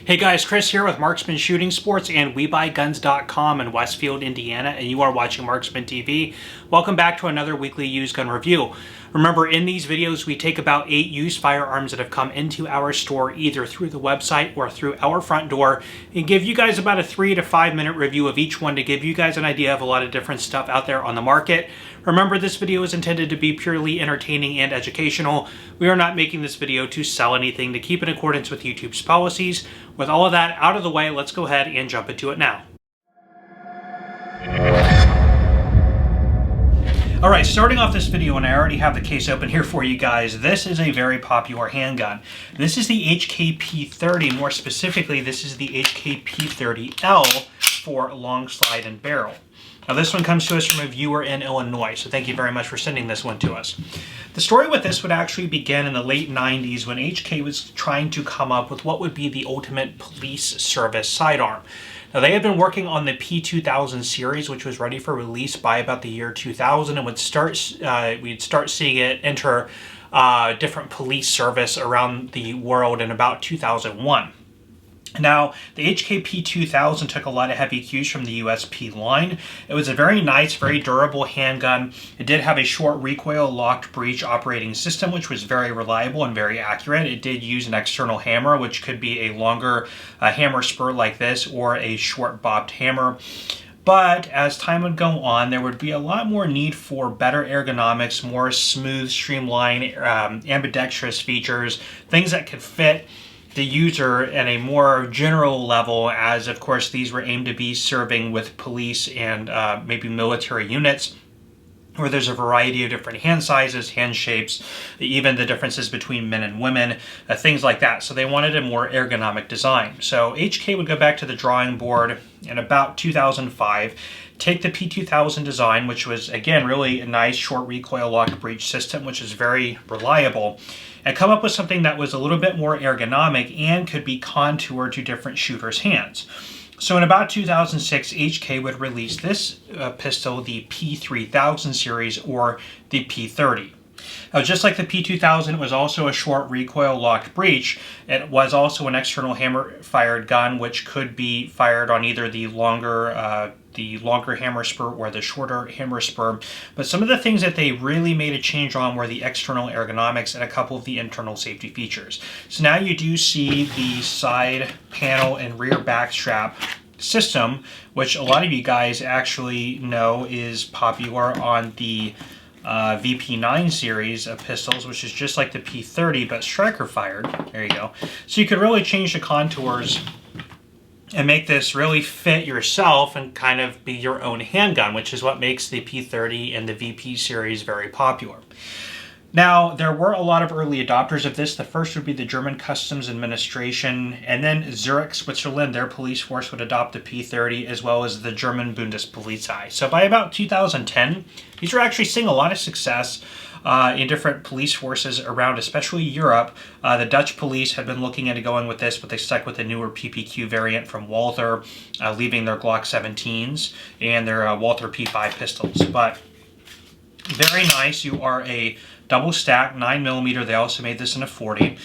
Hey guys, Chris here with Marksman Shooting Sports and WeBuyGuns.com in Westfield, Indiana, and you are watching Marksman TV. Welcome back to another weekly used gun review. Remember, in these videos, we take about 8 used firearms that have come into our store either through the website or through our front door and give you guys about a 3 to 5 minute review of each one to give you guys an idea of a lot of different stuff out there on the market. Remember, this video is intended to be purely entertaining and educational. We are not making this video to sell anything, to keep in accordance with YouTube's policies. With all of that out of the way, let's go ahead and jump into it now. Alright, starting off this video, and I already have the case open here for you guys, this is a very popular handgun. This is the HKP30, more specifically, this is the HKP30L for long slide and barrel. Now this one comes to us from a viewer in Illinois, so thank you very much for sending this one to us. The story with this would actually begin in the late 90s when HK was trying to come up with what would be the ultimate police service sidearm. Now they had been working on the P2000 series, which was ready for release by about the year 2000, and we'd start seeing it enter different police service around the world in about 2001. Now, the HKP2000 took a lot of heavy cues from the USP line. It was a very nice, very durable handgun. It did have a short recoil locked breech operating system, which was very reliable and very accurate. It did use an external hammer, which could be a longer hammer spur like this or a short bobbed hammer. But as time would go on, there would be a lot more need for better ergonomics, more smooth, streamlined, ambidextrous features, things that could fit the user at a more general level, as of course these were aimed to be serving with police and maybe military units, where there's a variety of different hand sizes, hand shapes, even the differences between men and women, things like that. So they wanted a more ergonomic design. So HK would go back to the drawing board in about 2005, take the P2000 design, which was, again, really a nice short recoil locked breech system, which is very reliable, and come up with something that was a little bit more ergonomic and could be contoured to different shooters' hands. So in about 2006, HK would release this pistol, the P3000 series, or the P30. Now, just like the P2000, it was also a short recoil locked breech. It was also an external hammer fired gun, which could be fired on either the longer hammer spur or the shorter hammer spur. But some of the things that they really made a change on were the external ergonomics and a couple of the internal safety features. So now you do see the side panel and rear back strap system, which a lot of you guys actually know is popular on the VP9 series of pistols, which is just like the P30 but striker fired. There you go. So you could really change the contours and make this really fit yourself and kind of be your own handgun, which is what makes the P30 and the VP series very popular. Now, there were a lot of early adopters of this. The first would be the German Customs Administration, and then Zurich, Switzerland, their police force would adopt the P30, as well as the German Bundespolizei. So by about 2010, these were actually seeing a lot of success in different police forces around, especially Europe. The Dutch police had been looking into going with this, but they stuck with the newer PPQ variant from Walther, leaving their Glock 17s and their Walther P5 pistols. But very nice. You are a double stack 9mm. They also made this in a 40.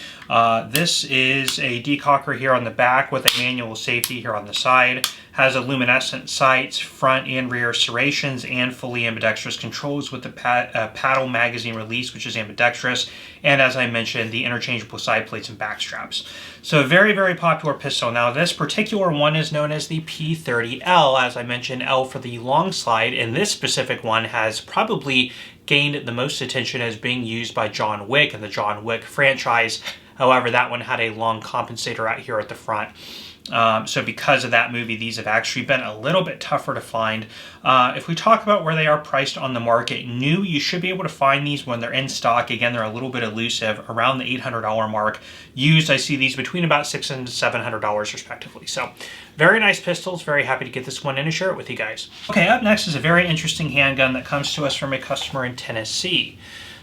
This is a decocker here on the back with a manual safety here on the side. Has a luminescent sights, front and rear serrations, and fully ambidextrous controls with the paddle magazine release, which is ambidextrous, and as I mentioned, the interchangeable side plates and back straps. So a very, very popular pistol. Now this particular one is known as the P30L, as I mentioned, L for the long slide, and this specific one has probably gained the most attention as being used by John Wick and the John Wick franchise. However, that one had a long compensator out here at the front. So because of that movie, these have actually been a little bit tougher to find. If we talk about where they are priced on the market, new, you should be able to find these when they're in stock. Again, they're a little bit elusive, around the $800 mark. Used, I see these between about $600 and $700 respectively. So very nice pistols. Very happy to get this one in and share it with you guys. Okay, up next is a very interesting handgun that comes to us from a customer in Tennessee.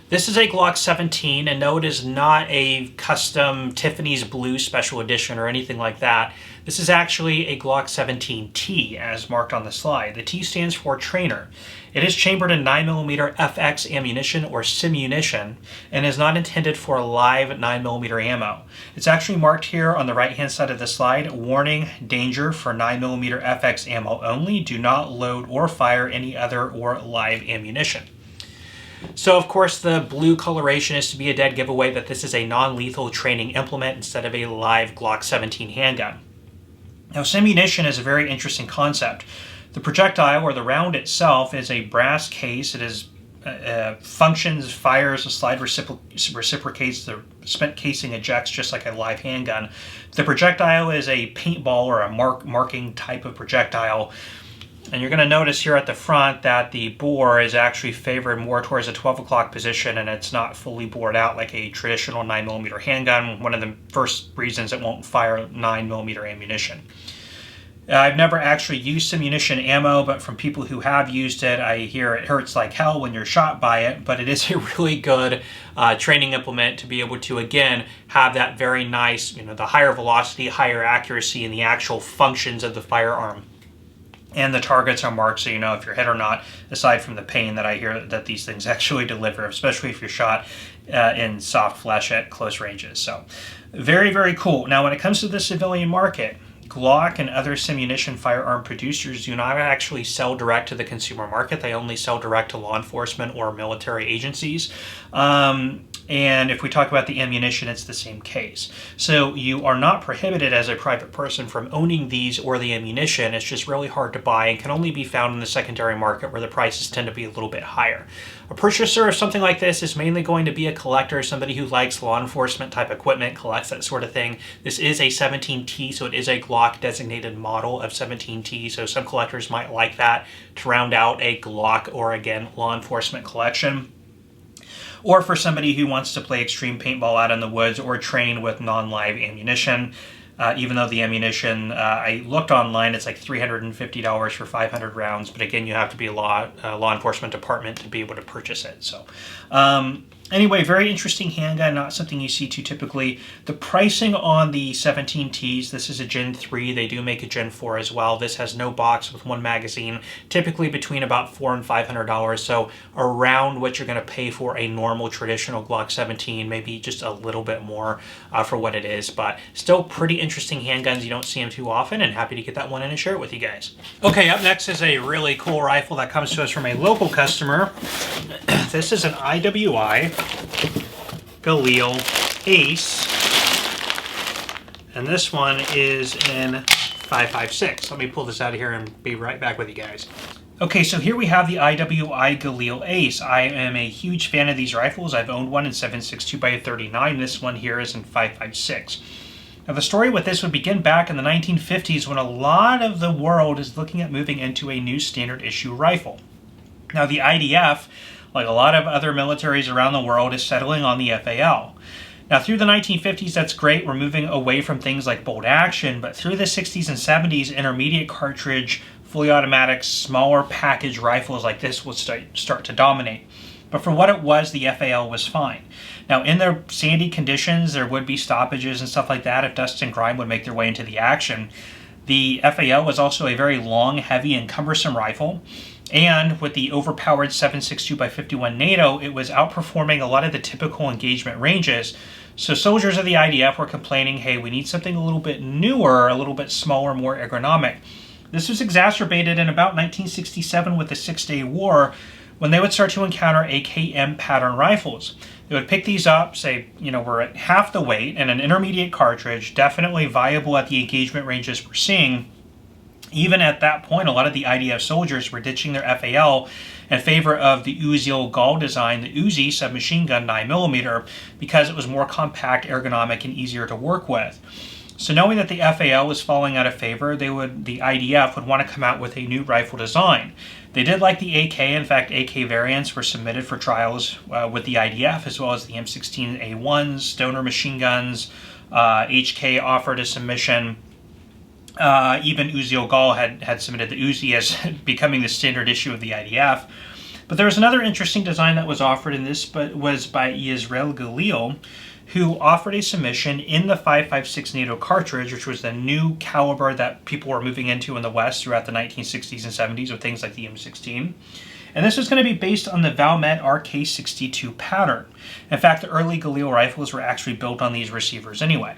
This is a Glock 17, and no, it is not a custom Tiffany's Blue Special Edition or anything like that. This is actually a Glock 17T, as marked on the slide. The T stands for trainer. It is chambered in 9mm FX ammunition or simunition, and is not intended for live 9mm ammo. It's actually marked here on the right-hand side of the slide, warning, danger for 9mm FX ammo only. Do not load or fire any other or live ammunition. So, of course, the blue coloration is to be a dead giveaway that this is a non-lethal training implement instead of a live Glock 17 handgun. Now, simunition is a very interesting concept. The projectile, or the round itself, is a brass case. It is functions, fires, the slide reciprocates, the spent casing ejects just like a live handgun. The projectile is a paintball or a marking type of projectile. And you're going to notice here at the front that the bore is actually favored more towards a 12 o'clock position, and it's not fully bored out like a traditional 9mm handgun. One of the first reasons it won't fire 9mm ammunition. I've never actually used simunition ammo, but from people who have used it, I hear it hurts like hell when you're shot by it, but it is a really good training implement to be able to, again, have that very nice, the higher velocity, higher accuracy in the actual functions of the firearm. And the targets are marked so you know if you're hit or not, aside from the pain that I hear that these things actually deliver, especially if you're shot in soft flesh at close ranges. So very, very cool. Now, when it comes to the civilian market, Glock and other simunition firearm producers do not actually sell direct to the consumer market. They only sell direct to law enforcement or military agencies. And if we talk about the ammunition, it's the same case. So you are not prohibited as a private person from owning these or the ammunition. It's just really hard to buy and can only be found in the secondary market where the prices tend to be a little bit higher. A purchaser of something like this is mainly going to be a collector, somebody who likes law enforcement type equipment, collects that sort of thing. This is a 17T, so it is a Glock designated model of 17T, so some collectors might like that to round out a Glock or, again, law enforcement collection. Or for somebody who wants to play extreme paintball out in the woods or train with non-live ammunition. Even though the ammunition, I looked online, it's like $350 for 500 rounds. But again, you have to be a law enforcement department to be able to purchase it. So anyway, very interesting handgun, not something you see too typically. The pricing on the 17Ts, this is a Gen 3. They do make a Gen 4 as well. This has no box with one magazine, typically between about $400 and $500. So around what you're going to pay for a normal traditional Glock 17, maybe just a little bit more for what it is. But still pretty interesting handguns. You don't see them too often, and happy to get that one in and share it with you guys. Okay, up next is a really cool rifle that comes to us from a local customer. This is an IWI Galil Ace, and this one is in 5.56. Let me pull this out of here and be right back with you guys. Okay, so here we have the IWI Galil Ace. I am a huge fan of these rifles. I've owned one in 7.62 x 39. This one here is in 5.56. Now, the story with this would begin back in the 1950s when a lot of the world is looking at moving into a new standard issue rifle. Now, the IDF, like a lot of other militaries around the world, is settling on the FAL. Now, through the 1950s, that's great. We're moving away from things like bolt action, but through the 60s and 70s, intermediate cartridge, fully automatic, smaller package rifles like this will start to dominate. But for what it was, the FAL was fine. Now, in the sandy conditions, there would be stoppages and stuff like that if dust and grime would make their way into the action. The FAL was also a very long, heavy, and cumbersome rifle. And with the overpowered 7.62 x 51 NATO, it was outperforming a lot of the typical engagement ranges. So soldiers of the IDF were complaining, hey, we need something a little bit newer, a little bit smaller, more ergonomic. This was exacerbated in about 1967 with the Six-Day War, when they would start to encounter AKM pattern rifles. They would pick these up, say, we're at half the weight and an intermediate cartridge, definitely viable at the engagement ranges we're seeing. Even at that point, a lot of the IDF soldiers were ditching their FAL in favor of the Uzi Gall design, the Uzi submachine gun 9mm, because it was more compact, ergonomic, and easier to work with. So knowing that the FAL was falling out of favor, the IDF would want to come out with a new rifle design. They did like the AK. In fact, AK variants were submitted for trials with the IDF, as well as the M16A1s, Stoner machine guns. HK offered a submission. Even Uzi Gall had submitted the Uzi as becoming the standard issue of the IDF. But there was another interesting design that was offered in this, but was by IWI Galil, who offered a submission in the 5.56 NATO cartridge, which was the new caliber that people were moving into in the West throughout the 1960s and 70s with things like the M16. And this was going to be based on the Valmet RK62 pattern. In fact, the early Galil rifles were actually built on these receivers anyway.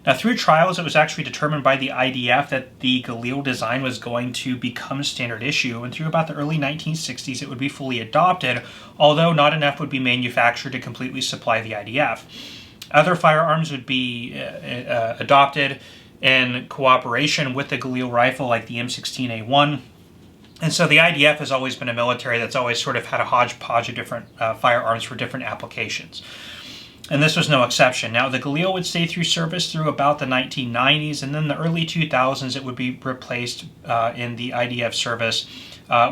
Now, through trials, it was actually determined by the IDF that the Galil design was going to become standard issue, and through about the early 1960s, it would be fully adopted, although not enough would be manufactured to completely supply the IDF. Other firearms would be adopted in cooperation with the Galil rifle, like the M16A1. And so the IDF has always been a military that's always sort of had a hodgepodge of different firearms for different applications. And this was no exception. Now, the Galil would stay through service through about the 1990s, and then the early 2000s it would be replaced in the IDF service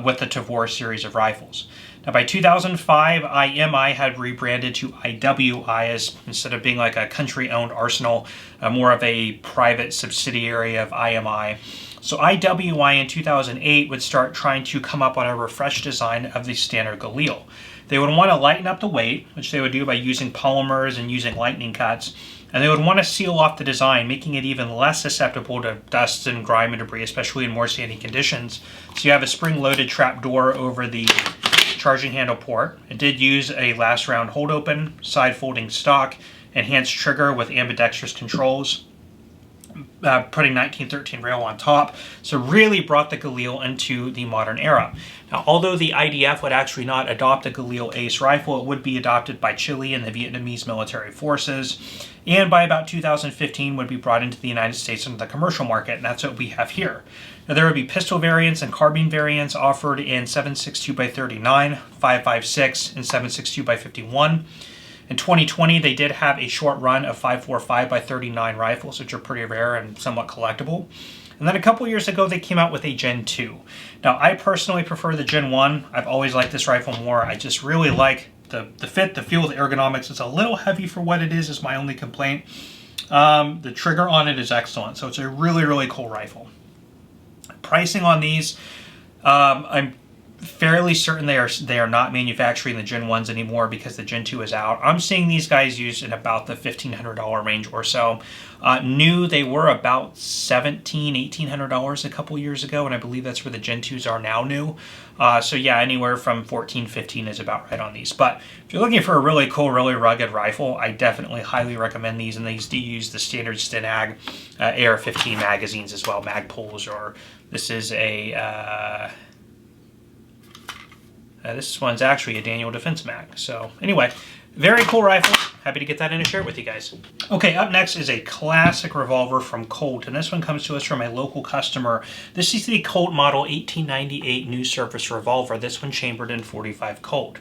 with the Tavor series of rifles. Now, by 2005, IMI had rebranded to IWI as, instead of being like a country-owned arsenal, more of a private subsidiary of IMI. So IWI in 2008 would start trying to come up on a refreshed design of the standard Galil. They would want to lighten up the weight, which they would do by using polymers and using lightning cuts. And they would want to seal off the design, making it even less susceptible to dust and grime and debris, especially in more sandy conditions. So you have a spring-loaded trap door over the charging handle port. It did use a last round hold open, side folding stock, enhanced trigger with ambidextrous controls, putting 1913 rail on top. So really brought the Galil into the modern era. Now, although the IDF would actually not adopt the Galil Ace rifle, it would be adopted by Chile and the Vietnamese military forces, and by about 2015 would be brought into the United States into the commercial market, and that's what we have here. Now, there would be pistol variants and carbine variants offered in 7.62x39, 5.56, and 7.62x51. In 2020, they did have a short run of 5.45x39 rifles, which are pretty rare and somewhat collectible. And then a couple years ago, they came out with a Gen 2. Now, I personally prefer the Gen 1. I've always liked this rifle more. I just really like the fit, the feel, the ergonomics. It's a little heavy for what it is my only complaint. The trigger on it is excellent, so it's a really, really cool rifle. Pricing on these, I'm fairly certain they are not manufacturing the Gen 1s anymore because the Gen 2 is out. I'm seeing these guys used in about the $1,500 range or so. New, they were about $1,700, $1,800 a couple years ago, and I believe that's where the Gen 2s are now new. So yeah, anywhere from $1,400, $1,500 is about right on these. But if you're looking for a really cool, really rugged rifle, I definitely highly recommend these, and these do use the standard STINAG AR-15 magazines as well, Magpuls, or this is a... this one's actually a Daniel Defense Mag. So anyway, very cool rifle. Happy to get that in and share it with you guys. Okay, up next is a classic revolver from Colt, and this one comes to us from a local customer. This is the Colt model 1898 New Service revolver. This one chambered in .45 Colt.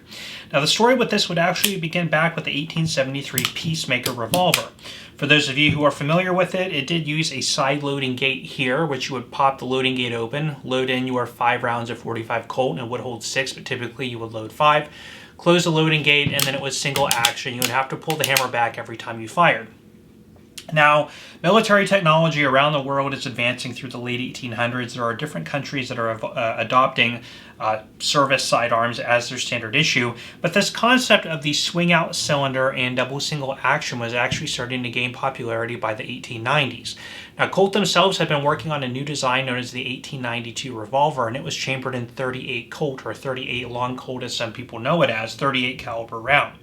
Now, the story with this would actually begin back with the 1873 Peacemaker revolver. For those of you who are familiar with it, it did use a side loading gate here, which you would pop the loading gate open, load in your 5 rounds of .45 Colt, and it would hold 6, but typically you would load 5. Close the loading gate, and then it was single action. You would have to pull the hammer back every time you fired. Now, military technology around the world is advancing through the late 1800s. There are different countries that are adopting service sidearms as their standard issue, but this concept of the swing-out cylinder and double single action was actually starting to gain popularity by the 1890s. Now, Colt themselves had been working on a new design known as the 1892 revolver, and it was chambered in .38 Colt, or 38 long Colt as some people know it as, .38 caliber round.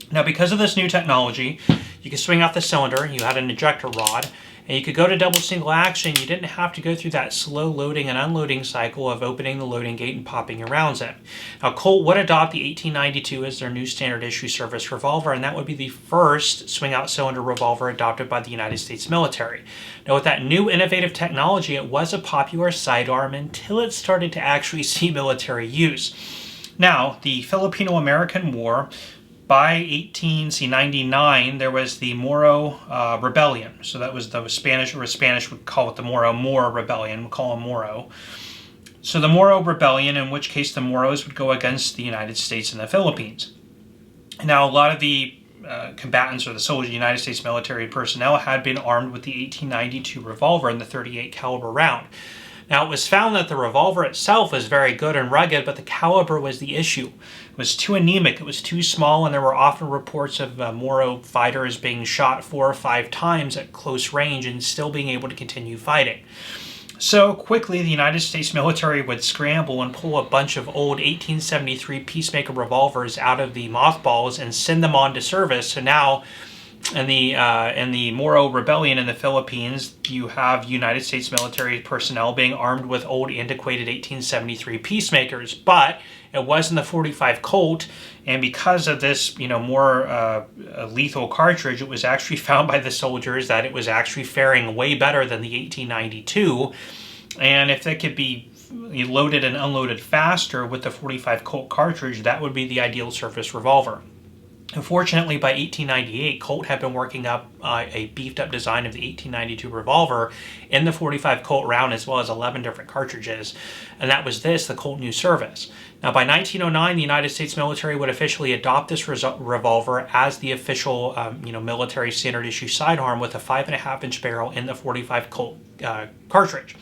Now, because of this new technology, you could swing out the cylinder, you had an ejector rod, and you could go to double single action. You didn't have to go through that slow loading and unloading cycle of opening the loading gate and popping your rounds in. Now, Colt would adopt the 1892 as their new standard issue service revolver, and that would be the first swing out cylinder revolver adopted by the United States military. Now, with that new innovative technology, it was a popular sidearm until it started to actually see military use. Now, the Filipino-American War, by 1899, there was the Moro Rebellion. So that was the Spanish would call it the Moro Rebellion. We'll call them Moro. So the Moro Rebellion, in which case the Moros would go against the United States and the Philippines. Now, a lot of the combatants or the soldiers, United States military personnel, had been armed with the 1892 revolver and the .38 caliber round. Now, it was found that the revolver itself was very good and rugged, but the caliber was the issue. It was too anemic, it was too small, and there were often reports of Moro fighters being shot 4 or 5 times at close range and still being able to continue fighting. So quickly, the United States military would scramble and pull a bunch of old 1873 Peacemaker revolvers out of the mothballs and send them on to service. So now, in the Moro rebellion in the Philippines, you have United States military personnel being armed with old, antiquated 1873 Peacemakers, but it wasn't the .45 Colt, and because of this, more lethal cartridge, it was actually found by the soldiers that it was actually faring way better than the 1892, and if it could be loaded and unloaded faster with the .45 Colt cartridge, that would be the ideal service revolver. Unfortunately, by 1898, Colt had been working up a beefed-up design of the 1892 revolver in the .45 Colt round, as well as 11 different cartridges, and that was the Colt New Service. Now, by 1909, the United States military would officially adopt this revolver as the official, military standard issue sidearm with a 5.5-inch barrel in the .45 Colt cartridge.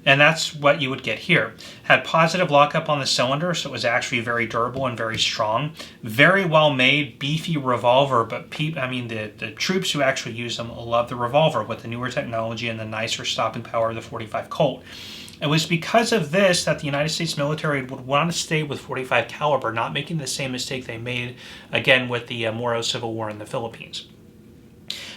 And that's what you would get here. Had positive lockup on the cylinder, so it was actually very durable and very strong. Very well made, beefy revolver, but the troops who actually use them love the revolver with the newer technology and the nicer stopping power of the .45 Colt. It was because of this that the United States military would want to stay with .45 caliber, not making the same mistake they made, again, with the Moro Civil War in the Philippines.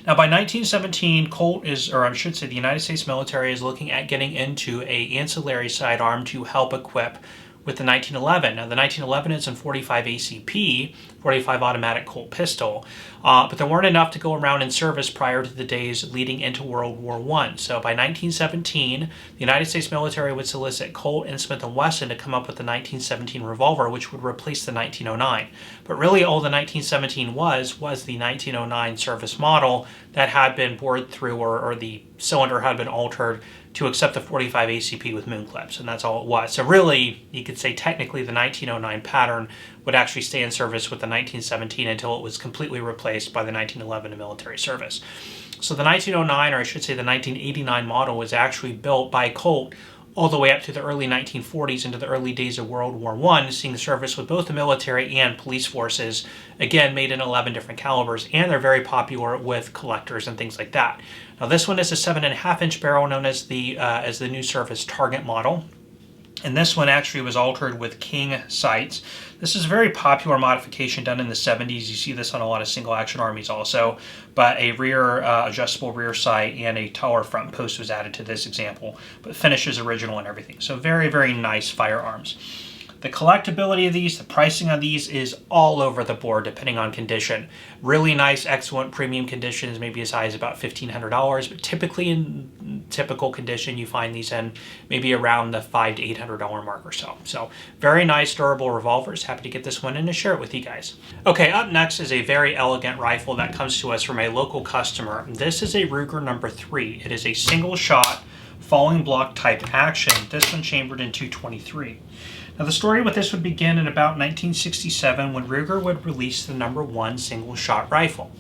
Now, by 1917, the United States military is looking at getting into an ancillary sidearm to help equip with the 1911. Now, the 1911 is in .45 ACP, .45 automatic Colt pistol, but there weren't enough to go around in service prior to the days leading into World War I. So by 1917, the United States military would solicit Colt and Smith & Wesson to come up with the 1917 revolver, which would replace the 1909. But really all the 1917 was the 1909 service model that had been bored through, or the cylinder had been altered to accept the .45 ACP with moon clips, and that's all it was. So really, you could say technically the 1909 pattern would actually stay in service with the 1917 until it was completely replaced by the 1911 in military service. So the 1909, or I should say the 1989 model, was actually built by Colt all the way up to the early 1940s into the early days of World War I, seeing service with both the military and police forces, again made in 11 different calibers, and they're very popular with collectors and things like that. Now this one is a 7.5-inch barrel known as the New Service Target model. And this one actually was altered with King sights. This is a very popular modification done in the 70s. You see this on a lot of single-action armies also. But a rear adjustable rear sight and a taller front post was added to this example. But finish is original and everything. So very, very nice firearms. The collectability of these, the pricing on these is all over the board depending on condition. Really nice, excellent premium conditions, maybe as high as about $1,500, but typically in typical condition you find these in maybe around the $500 to $800 mark or so. So very nice, durable revolvers. Happy to get this one and to share it with you guys. Okay, up next is a very elegant rifle that comes to us from a local customer. This is a Ruger number 3. It is a single shot falling block type action. This one chambered in .223. Now the story with this would begin in about 1967 when Ruger would release the number 1 single-shot rifle.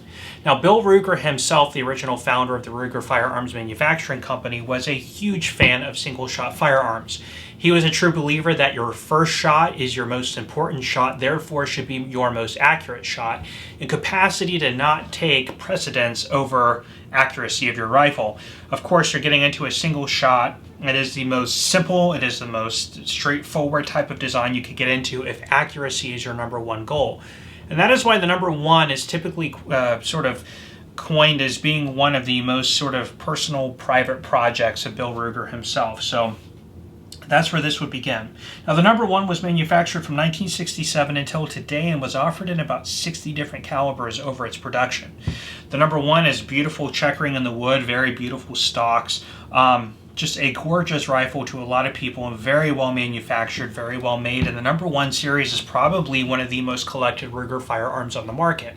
Now Bill Ruger himself, the original founder of the Ruger Firearms Manufacturing Company, was a huge fan of single-shot firearms. He was a true believer that your first shot is your most important shot, therefore should be your most accurate shot, and capacity to not take precedence over accuracy of your rifle. Of course, you're getting into a single shot. It is the most simple, it is the most straightforward type of design you could get into if accuracy is your number 1 goal. And that is why the number 1 is typically sort of coined as being one of the most sort of personal, private projects of Bill Ruger himself. So that's where this would begin. Now the number 1 was manufactured from 1967 until today and was offered in about 60 different calibers over its production. The number 1 is beautiful checkering in the wood, very beautiful stocks. Just a gorgeous rifle to a lot of people and very well manufactured, very well made. And the number 1 series is probably one of the most collected Ruger firearms on the market.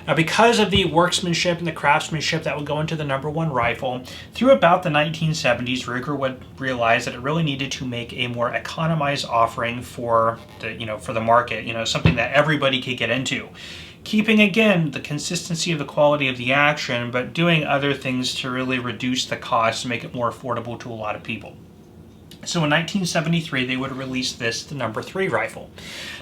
Now, because of the workmanship and the craftsmanship that would go into the number 1 rifle, through about the 1970s, Ruger would realize that it really needed to make a more economized offering for the market, something that everybody could get into. Keeping, again, the consistency of the quality of the action, but doing other things to really reduce the cost to make it more affordable to a lot of people. So in 1973, they would release this, the number 3 rifle.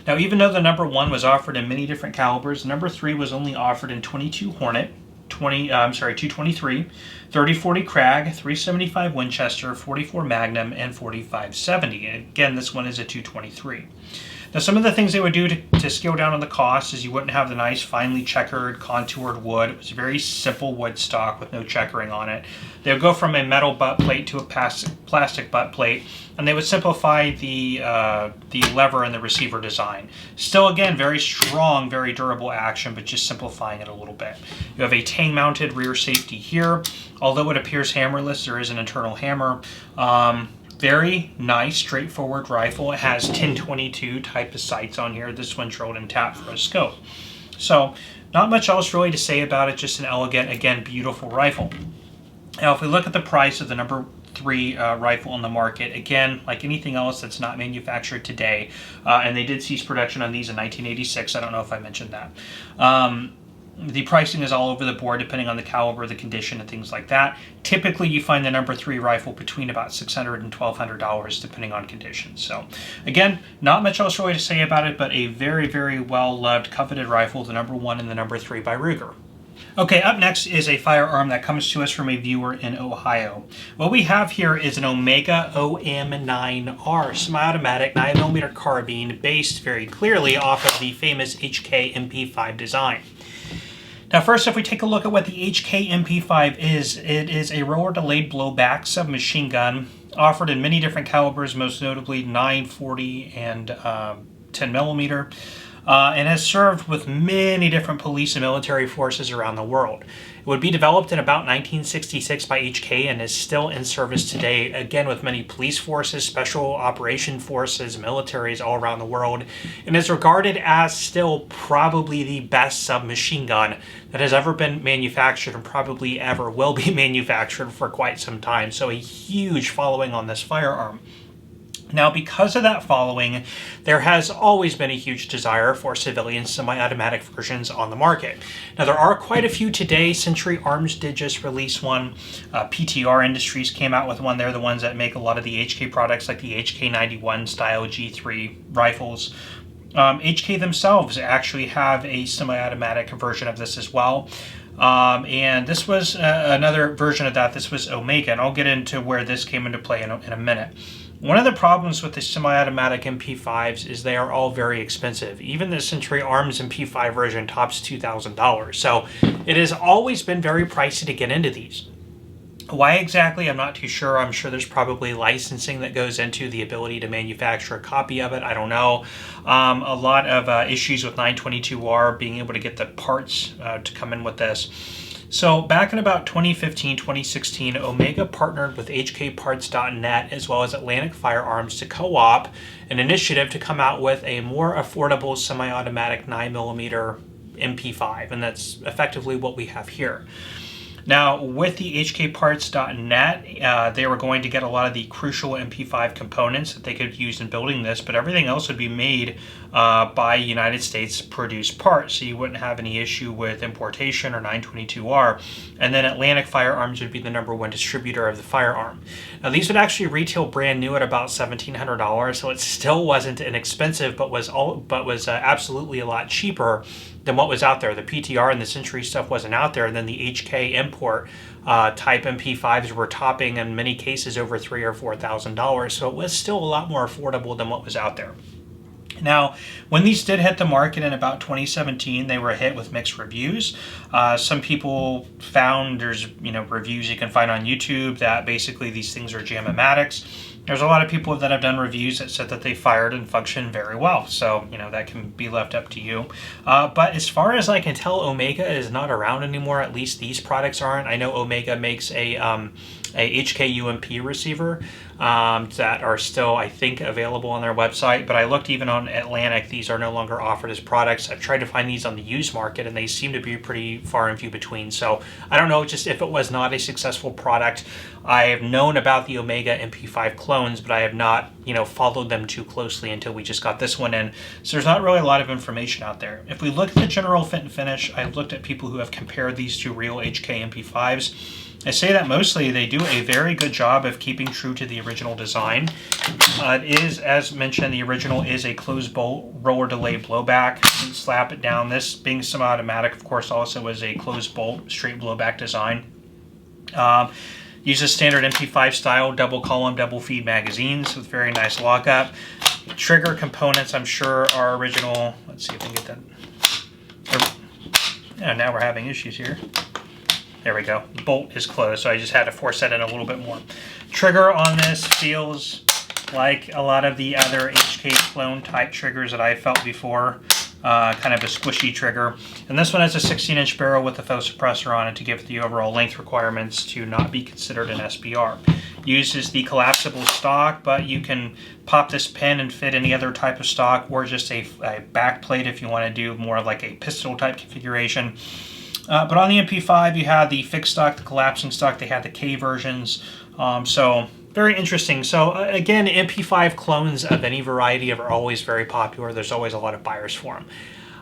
Now, even though the number 1 was offered in many different calibers, the number 3 was only offered in 22 Hornet, 223, 30-40 Krag, 375 Winchester, 44 Magnum, and 45-70. And again, this one is a 223. Now, some of the things they would do to scale down on the cost is you wouldn't have the nice, finely checkered, contoured wood. It was very simple wood stock with no checkering on it. They would go from a metal butt plate to a plastic butt plate, and they would simplify the lever and the receiver design. Still, again, very strong, very durable action, but just simplifying it a little bit. You have a tang-mounted rear safety here. Although it appears hammerless, there is an internal hammer. Very nice, straightforward rifle. It has 1022 type of sights on here. This one drilled and tapped for a scope. So, not much else really to say about it. Just an elegant, again, beautiful rifle. Now, if we look at the price of the number 3 rifle on the market, again, like anything else that's not manufactured today, and they did cease production on these in 1986. I don't know if I mentioned that. The pricing is all over the board depending on the caliber, the condition, and things like that. Typically, you find the number 3 rifle between about $600 and $1,200 depending on conditions. So, again, not much else really to say about it, but a very, very well-loved, coveted rifle, the number 1 and the number 3 by Ruger. Okay, up next is a firearm that comes to us from a viewer in Ohio. What we have here is an Omega OM9R semi-automatic 9mm carbine based very clearly off of the famous HK MP5 design. Now first, if we take a look at what the HK MP5 is, it is a roller delayed blowback submachine gun offered in many different calibers, most notably 9, 40, and 10mm. And has served with many different police and military forces around the world. It would be developed in about 1966 by HK and is still in service today, again with many police forces, special operation forces, militaries all around the world, and is regarded as still probably the best submachine gun that has ever been manufactured and probably ever will be manufactured for quite some time. So a huge following on this firearm. Now, because of that following, there has always been a huge desire for civilian semi-automatic versions on the market. Now, there are quite a few today. Century Arms did just release one. PTR Industries came out with one. They're the ones that make a lot of the HK products, like the HK91 style G3 rifles. HK themselves actually have a semi-automatic version of this as well. And this was another version of that. This was Omega, and I'll get into where this came into play in a minute. One of the problems with the semi-automatic MP5s is they are all very expensive. Even the Century Arms MP5 version tops $2,000. So it has always been very pricey to get into these. Why exactly, I'm not too sure. I'm sure there's probably licensing that goes into the ability to manufacture a copy of it. I don't know. A lot of issues with 922R, being able to get the parts to come in with this. So back in about 2015, 2016, Omega partnered with HKparts.net as well as Atlantic Firearms to co-op an initiative to come out with a more affordable semi-automatic 9mm MP5, and that's effectively what we have here. Now, with the HKparts.net, they were going to get a lot of the crucial MP5 components that they could use in building this, but everything else would be made by United States produced parts, so you wouldn't have any issue with importation or 922R. And then Atlantic Firearms would be the #1 distributor of the firearm. Now, these would actually retail brand new at about $1,700, so it still wasn't inexpensive, but was absolutely a lot cheaper than what was out there. The PTR and the Century stuff wasn't out there, and then the HK import type MP5s were topping in many cases over $3,000 or $4,000, so it was still a lot more affordable than what was out there. Now, when these did hit the market in about 2017, they were hit with mixed reviews. Some people found there's reviews you can find on YouTube that basically these things are jam-o-matics. There's a lot of people that have done reviews that said that they fired and functioned very well. So, that can be left up to you. But as far as I can tell, Omega is not around anymore. At least these products aren't. I know Omega makes a HK UMP receiver that are still, I think, available on their website. But I looked even on Atlantic. These are no longer offered as products. I've tried to find these on the used market, and they seem to be pretty far and few between. So I don't know, just if it was not a successful product. I have known about the Omega MP5 clones, but I have not, followed them too closely until we just got this one in. So there's not really a lot of information out there. If we look at the general fit and finish, I've looked at people who have compared these to real HK MP5s. I say that mostly they do a very good job of keeping true to the original design. It is, as mentioned, the original is a closed bolt roller delay blowback. You slap it down. This being semi-automatic, of course, also is a closed bolt straight blowback design. Uses standard MP5 style double column, double feed magazines with very nice lockup. Trigger components, I'm sure, are original. Let's see if we can get that. Oh, now we're having issues here. There we go. The bolt is closed, so I just had to force that in a little bit more. Trigger on this feels like a lot of the other HK Clone type triggers that I felt before. Kind of a squishy trigger. And this one has a 16-inch barrel with a faux suppressor on it to give the overall length requirements to not be considered an SBR. Uses the collapsible stock, but you can pop this pin and fit any other type of stock, or just a back plate if you want to do more like a pistol type configuration. But on the MP5, you have the fixed stock, the collapsing stock. They had the K versions. So very interesting. So again, MP5 clones of any variety are always very popular. There's always a lot of buyers for them.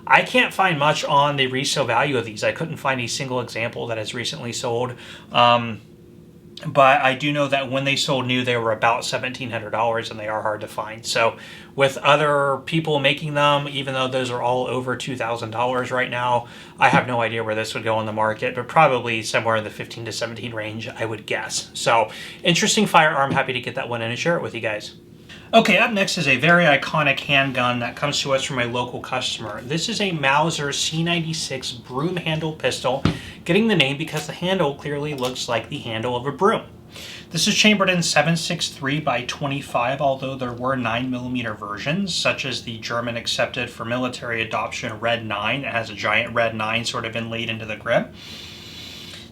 I can't find much on the resale value of these. I couldn't find a single example that has recently sold. But I do know that when they sold new, they were about $1,700, and they are hard to find. So with other people making them, even though those are all over $2,000 right now, I have no idea where this would go on the market, but probably somewhere in the 15 to 17 range, I would guess. So interesting firearm. Happy to get that one in and share it with you guys. Okay, up next is a very iconic handgun that comes to us from a local customer. This is a Mauser C96 broom handle pistol, getting the name because the handle clearly looks like the handle of a broom. This is chambered in 7.63 by 25, although there were 9mm versions, such as the German accepted for military adoption Red 9. It has a giant Red 9 sort of inlaid into the grip.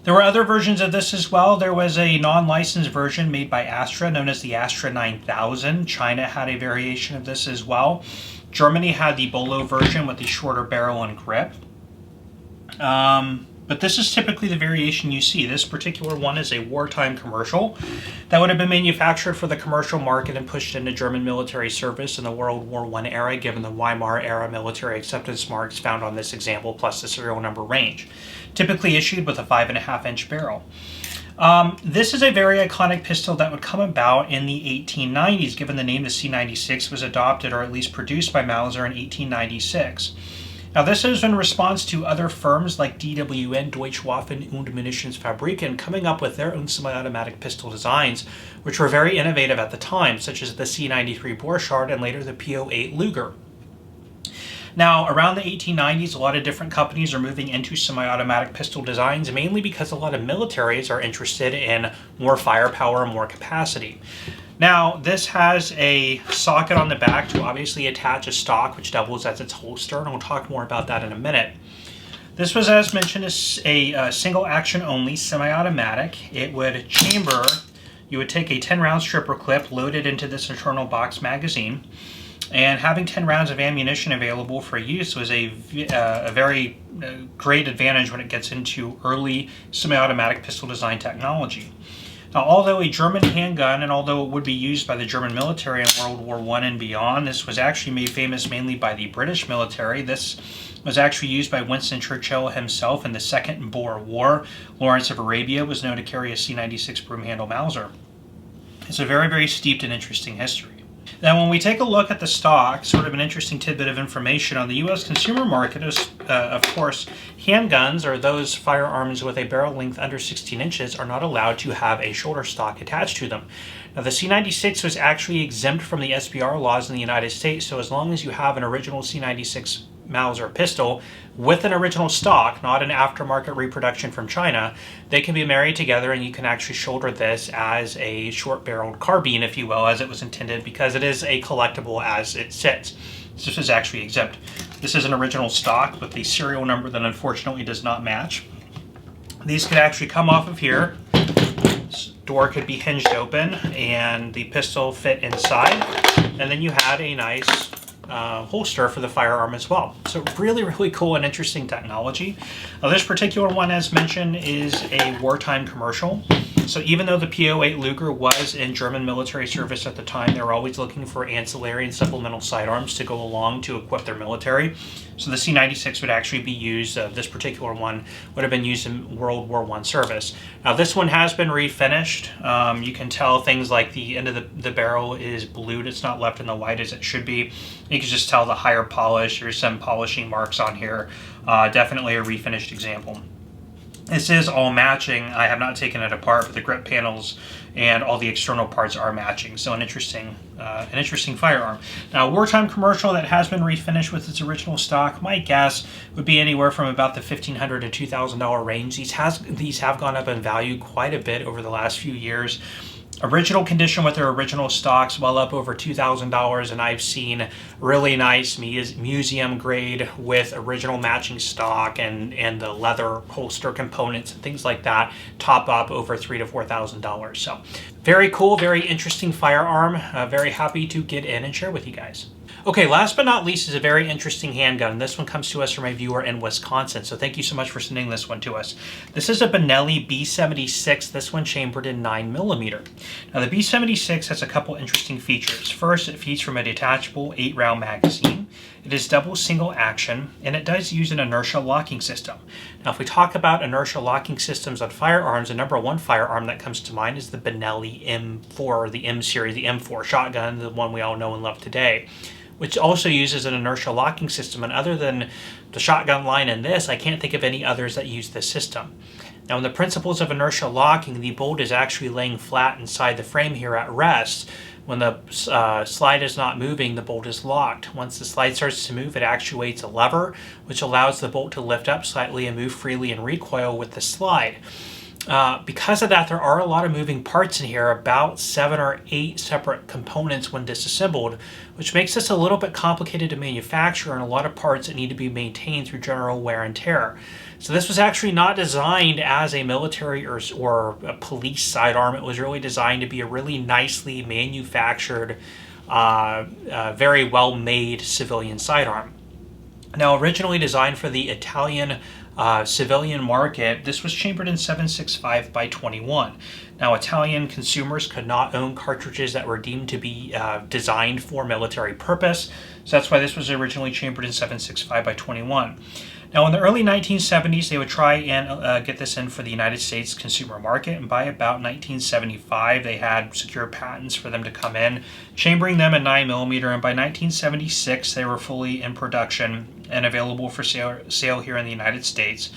There were other versions of this as well. There was a non-licensed version made by Astra known as the Astra 9000. China had a variation of this as well. Germany had the Bolo version with the shorter barrel and grip. But this is typically the variation you see. This particular one is a wartime commercial that would have been manufactured for the commercial market and pushed into German military service in the World War I era, given the Weimar era military acceptance marks found on this example, plus the serial number range. Typically issued with a 5.5-inch barrel. This is a very iconic pistol that would come about in the 1890s, given the name the C96 was adopted or at least produced by Mauser in 1896. Now this is in response to other firms like DWN, Deutsche Waffen und Munitionsfabriken, coming up with their own semi-automatic pistol designs, which were very innovative at the time, such as the C93 Borchardt and later the P08 Luger. Now, around the 1890s, a lot of different companies are moving into semi-automatic pistol designs, mainly because a lot of militaries are interested in more firepower, more capacity. Now, this has a socket on the back to obviously attach a stock, which doubles as its holster, and I'll talk more about that in a minute. This was, as mentioned, a single action only, semi-automatic. It would chamber, you would take a 10-round stripper clip, load it into this internal box magazine, and having 10 rounds of ammunition available for use was a very great advantage when it gets into early semi-automatic pistol design technology. Now, although a German handgun, and although it would be used by the German military in World War I and beyond, this was actually made famous mainly by the British military. This was actually used by Winston Churchill himself in the Second Boer War. Lawrence of Arabia was known to carry a C96 broom handle Mauser. It's a very, very steeped and interesting history. Now, when we take a look at the stock, sort of an interesting tidbit of information on the U.S. consumer market is, of course, handguns, or those firearms with a barrel length under 16 inches, are not allowed to have a shoulder stock attached to them. Now, the C96 was actually exempt from the SBR laws in the United States, so as long as you have an original C96 Mauser pistol with an original stock, not an aftermarket reproduction from China, they can be married together, and you can actually shoulder this as a short-barreled carbine, if you will, as it was intended, because it is a collectible as it sits. This is actually exempt. This is an original stock with the serial number that unfortunately does not match. These could actually come off of here. This door could be hinged open, and the pistol fit inside, and then you had a nice holster for the firearm as well. So really, really cool and interesting technology. This particular one, as mentioned, is a wartime commercial. So even though the P08 Luger was in German military service at the time, they were always looking for ancillary and supplemental sidearms to go along to equip their military. So the C96 would actually be used, this particular one would have been used in World War I service. Now this one has been refinished. You can tell things like the end of the barrel is blued. It's not left in the white as it should be. You can just tell the higher polish. There's some polishing marks on here. Definitely a refinished example. This is all matching. I have not taken it apart, but the grip panels and all the external parts are matching. So an interesting firearm. Now, wartime commercial that has been refinished with its original stock, my guess would be anywhere from about the $1,500 to $2,000 range. These have gone up in value quite a bit over the last few years. Original condition with their original stocks, well up over $2,000, and I've seen really nice museum grade with original matching stock and the leather holster components and things like that top up over $3,000 to $4,000. So very cool, very interesting firearm. Very happy to get in and share with you guys. Okay, last but not least is a very interesting handgun. This one comes to us from a viewer in Wisconsin, so thank you so much for sending this one to us. This is a Benelli B76, this one chambered in 9mm. Now the B76 has a couple interesting features. First, it feeds from a detachable 8-round magazine. It is double single action, and it does use an inertia locking system. Now if we talk about inertia locking systems on firearms, the number one firearm that comes to mind is the Benelli M4, or the M series, the M4 shotgun, the one we all know and love today, which also uses an inertia locking system. And other than the shotgun line and this, I can't think of any others that use this system. Now in the principles of inertia locking, the bolt is actually laying flat inside the frame here at rest. When the slide is not moving, the bolt is locked. Once the slide starts to move, it actuates a lever, which allows the bolt to lift up slightly and move freely and recoil with the slide. Because of that, there are a lot of moving parts in here, about 7 or 8 separate components when disassembled, which makes this a little bit complicated to manufacture and a lot of parts that need to be maintained through general wear and tear. So this was actually not designed as a military or a police sidearm. It was really designed to be a really nicely manufactured, very well-made civilian sidearm. Now, originally designed for the Italian civilian market, this was chambered in 7.65 by 21. Now, Italian consumers could not own cartridges that were deemed to be designed for military purpose, so that's why this was originally chambered in 7.65 by 21. Now, in the early 1970s, they would try and get this in for the United States consumer market, and by about 1975, they had secured patents for them to come in, chambering them at 9mm, and by 1976, they were fully in production and available for sale here in the United States.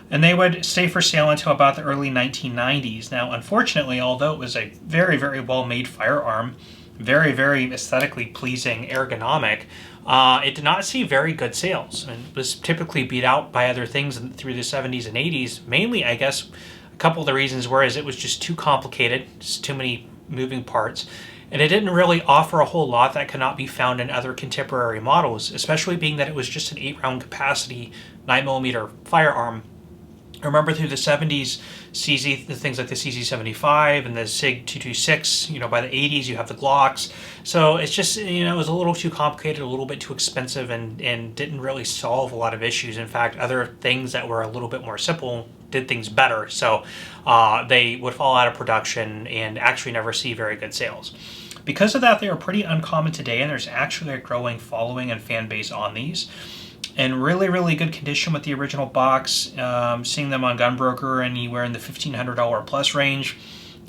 And they would stay for sale until about the early 1990s. Now, unfortunately, although it was a very, very well-made firearm, very, very aesthetically pleasing, ergonomic, it did not see very good sales, and it was typically beat out by other things through the 70s and 80s. Mainly, I guess, a couple of the reasons were it was just too complicated, just too many moving parts, and it didn't really offer a whole lot that could not be found in other contemporary models, especially being that it was just an 8-round capacity 9mm firearm. I remember through the 70s, the things like the CZ75 and the SIG 226, by the 80s you have the Glocks. So it's just, it was a little too complicated, a little bit too expensive, and didn't really solve a lot of issues. In fact, other things that were a little bit more simple did things better. So they would fall out of production and actually never see very good sales. Because of that, they are pretty uncommon today, and there's actually a growing following and fan base on these. In really, really good condition with the original box, seeing them on Gunbroker anywhere in the $1,500 plus range.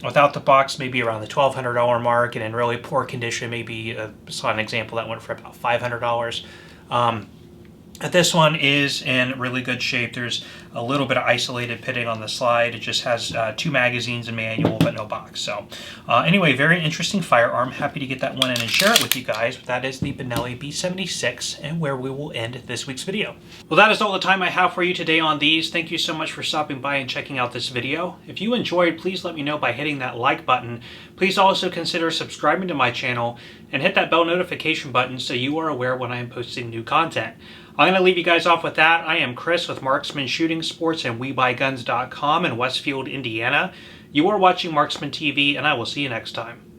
Without the box, maybe around the $1,200 mark, and in really poor condition, maybe saw an example that went for about $500. This one is in really good shape. There's a little bit of isolated pitting on the slide. It just has 2 magazines and manual, but no box. So anyway, very interesting firearm. Happy to get that one in and share it with you guys. That is the Benelli B76, and where we will end this week's video. Well, that is all the time I have for you today on these. Thank you so much for stopping by and checking out this video. If you enjoyed, please let me know by hitting that like button. Please also consider subscribing to my channel and hit that bell notification button so you are aware when I am posting new content. I'm going to leave you guys off with that. I am Chris with Marksman Shooting Sports and WeBuyGuns.com in Westfield, Indiana. You are watching Marksman TV, and I will see you next time.